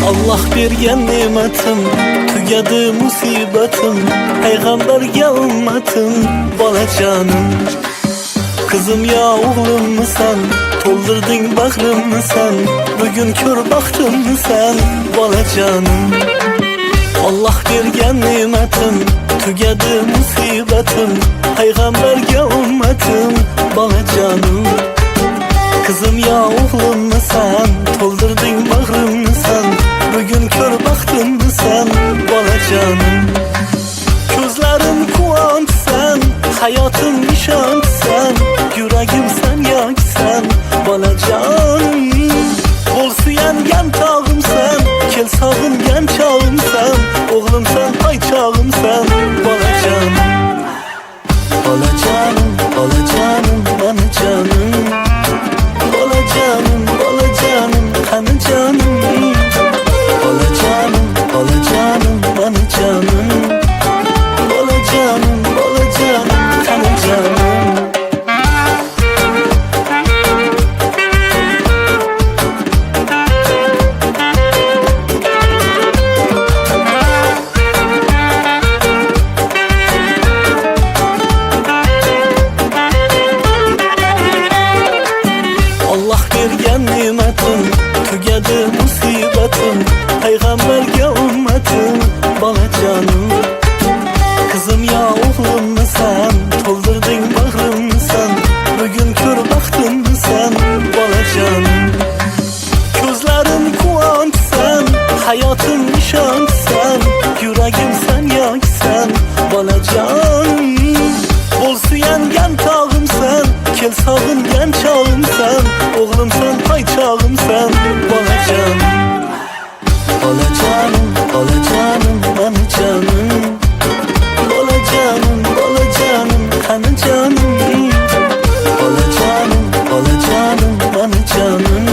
Allah bergen nimetim, tugadi musibetim, Peygamberge ümmetim, balacanım. Kızım ya oğlum mu sen, toldurdun bağrım mı sen, bugün kör baktın mı sen, balacanım. Allah bergen nimetim, tugadi musibetim, Peygamberge ümmetim, balacanım. Kızım ya oğlum mu sen, toldurdun bağrım mı sen, bugün kör baktın mı sen, balacanım. Gözlerim kuvant sen, hayatım nişan sen, yüreğim sen yak sen, balacanım. Bol suyan tağım sen, kel sağın gen çağım sen, oğlum sen ay çağım sen, balacanım. Balacanım, balacanım, bana canım. Balacanım, balacanım, kanı canım. Balacanım, balacanım, bana canım. Balacanım, balacanım, kanı canım. Allah bergen nimetim, tugadi musibetim, Peygamberge ümmetim, balacanım. Kızım ya oğlum mu sen, toldurdun bağrım mı sen, bugün kör baktın mı sen, balacanım. Gözlerim kuvant sen, hayatım nişan sen, yüreğim sen yak sen, balacanım. Bol suyan gen tağım sen, kel sağın gen çağım sen, oğlum sen hay çağım sen, balacanım. Balacanım, balacanım, bana canım. Balacanım, balacanım, kanı canım. Balacanım, balacanım, bana canım.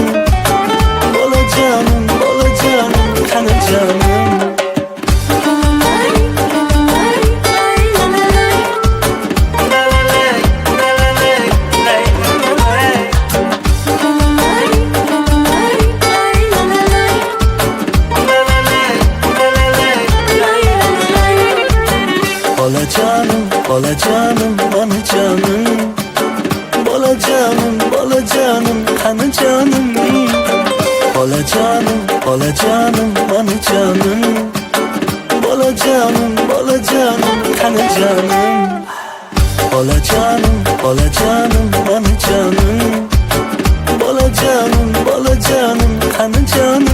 Balacanım, balacanım, kanı canım. Balacanım, balacanım, bana canım. Balacanım, balacanım, kanı canım. Balacanım, balacanım, bana canım. Balacanım, balacanım, kanı canım. Balacanım, balacanım, bana canım. Balacanım, balacanım, kanı canım.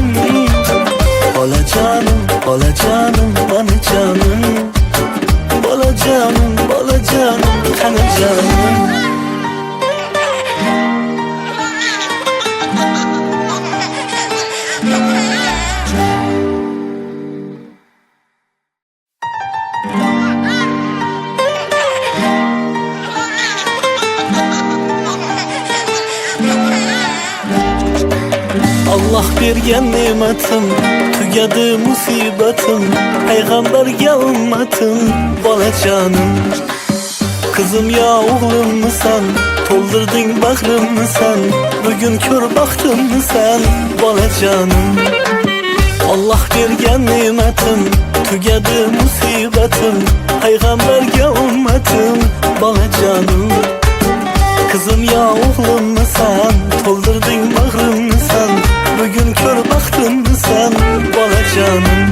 Balacanım, balacanım, bana canım. Balacanım, balacanım, kanı canım. Allah bergen nimetim, tugadi musibetim, Peygamberge ümmetim, balacanım. Kızım ya oğlum mu sen, toldurdun bağrım mı sen, bugün kör baktın mı sen, balacanım. Allah bergen nimetim, tugadi musibetim, Peygamberge ümmetim, balacanım. Kızım ya oğlum mu sen, toldurdun bağrım mı sen, bugün kör baktın mı sen, balacanım.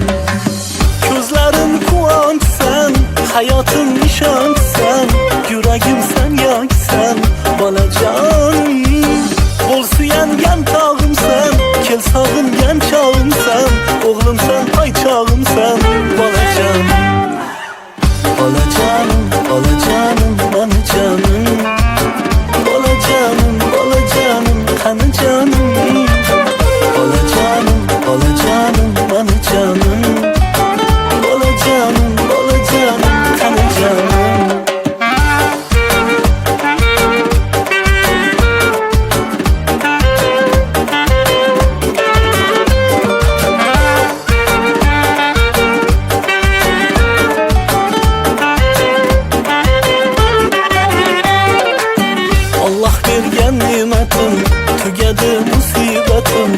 Gözlerim kuvant sen, hayatım nişan sen, yüreğim sen yak sen, balacanım. Bol suyan gen tağım sen, kel sağın gen çağım sen, oğlum sen ay çağım sen, balacanım. Balacanım, balacanım, bana canım. Balacanım, balacanım, kanı canım. Balacanım, balacanım, bana canım. Balacanım, balacanım, kanı canım. Allah bergen nimetim, tugadi musibetim,